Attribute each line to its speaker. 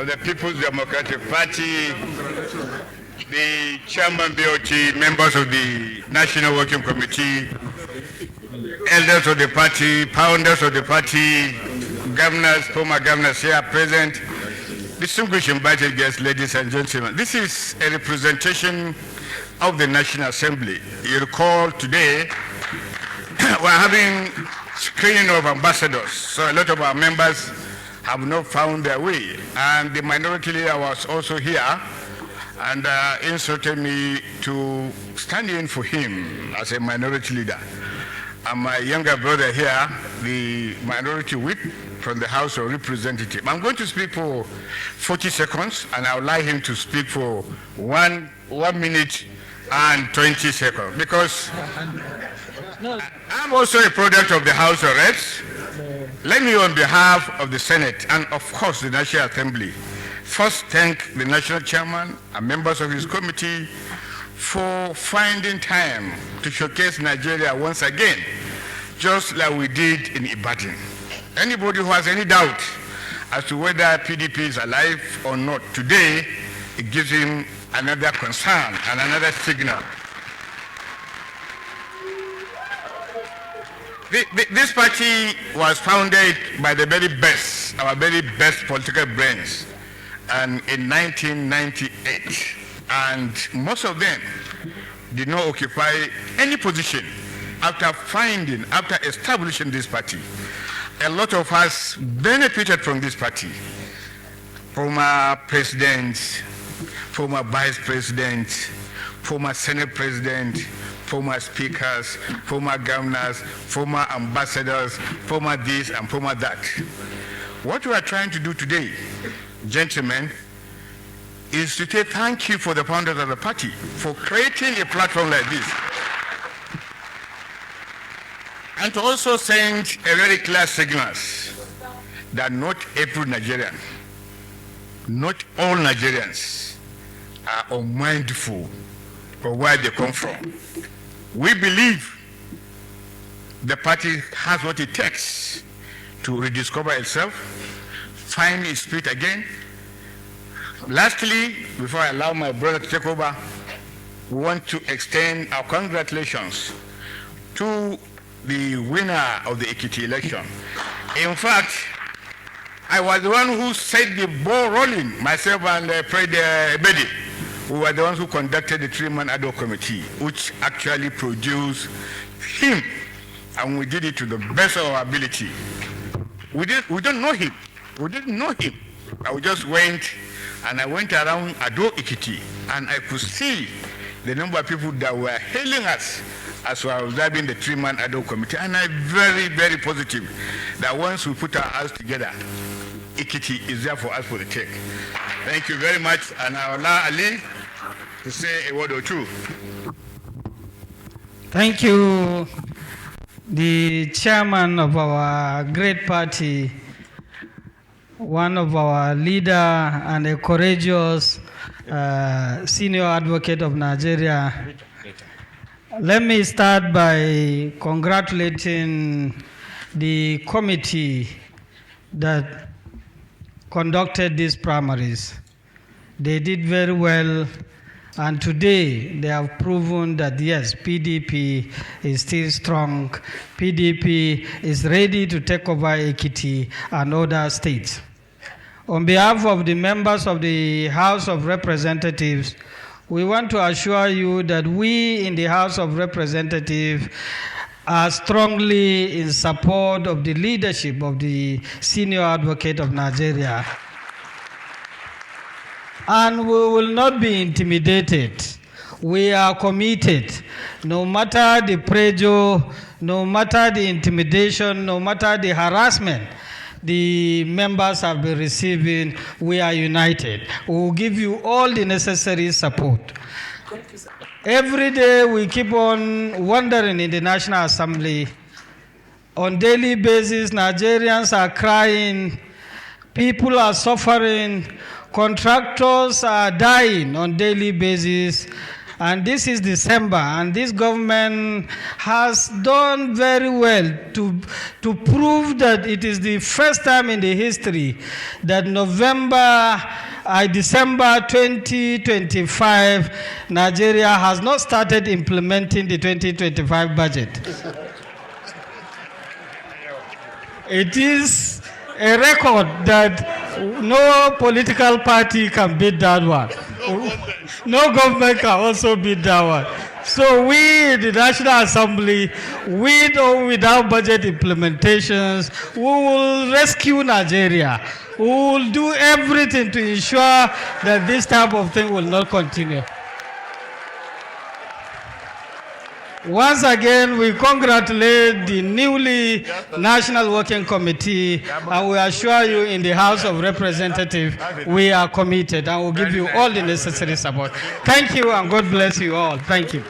Speaker 1: of the People's Democratic Party, the Chairman BOT, members of the National Working Committee, elders of the party, founders of the party, governors, former governors here present, distinguished invited guests, ladies and gentlemen. This is a representation of the National Assembly. You recall today we're having screening of ambassadors, so a lot of our members have not found their way. And the minority leader was also here and instructed me to stand in for him as a minority leader. And my younger brother here, the minority whip from the House of Representatives. I'm going to speak for 40 seconds, and I'll allow him to speak for 1 minute and 20 seconds, because I'm also a product of the House of Reps. Let me, on behalf of the Senate and, of course, the National Assembly, first thank the National Chairman and members of his committee for finding time to showcase Nigeria once again, just like we did in Ibadan. Anybody who has any doubt as to whether PDP is alive or not today, it gives him another concern and another signal. This party was founded by the very best, our very best political brains, and in 1998. And most of them did not occupy any position after establishing this party. A lot of us benefited from this party. Former presidents, former vice presidents, former Senate presidents, former speakers, former governors, former ambassadors, former this and former that. What we are trying to do today, gentlemen, is to say thank you for the founders of the party for creating a platform like this. And to also send a very clear signal that not every Nigerian, not all Nigerians are unmindful of where they come from. We believe the party has what it takes to rediscover itself, find its feet again. Lastly, before I allow my brother to take over, we want to extend our congratulations to the winner of the Ekiti election. In fact, I was the one who set the ball rolling, myself and Fred Ebedi. We were the ones who conducted the three-man ad hoc committee, which actually produced him, and we did it to the best of our ability. We don't know him. We didn't know him. I just went, and I went around Ado Ekiti, and I could see the number of people that were hailing us as we were observing the three-man ad hoc committee, and I'm very, very positive that once we put our hands together, Ekiti is there for us for the take. Thank you very much, and I will allow Ali to say a word or two.
Speaker 2: Thank you, the chairman of our great party, one of our leader and a courageous senior advocate of Nigeria. Let me start by congratulating the committee that conducted these primaries. They did very well, and today they have proven that yes, PDP is still strong. PDP is ready to take over Ekiti and other states. On behalf of the members of the House of Representatives, we want to assure you that we in the House of Representatives are strongly in support of the leadership of the senior advocate of Nigeria. And we will not be intimidated. We are committed. No matter the pressure, no matter the intimidation, no matter the harassment the members have been receiving, we are united. We will give you all the necessary support. Every day we keep on wondering in the National Assembly. On a daily basis, Nigerians are crying, people are suffering, contractors are dying on a daily basis, and this is December, and this government has done very well to prove that it is the first time in the history that December 2025, Nigeria has not started implementing the 2025 budget. It is a record that no political party can beat that one. No government can also beat that one. So we, the National Assembly, with or without budget implementations, we will rescue Nigeria. We will do everything to ensure that this type of thing will not continue. Once again, we congratulate the newly National Working Committee, and we assure you in the House of Representatives, we are committed and will give you all the necessary support. Thank you, and God bless you all. Thank you.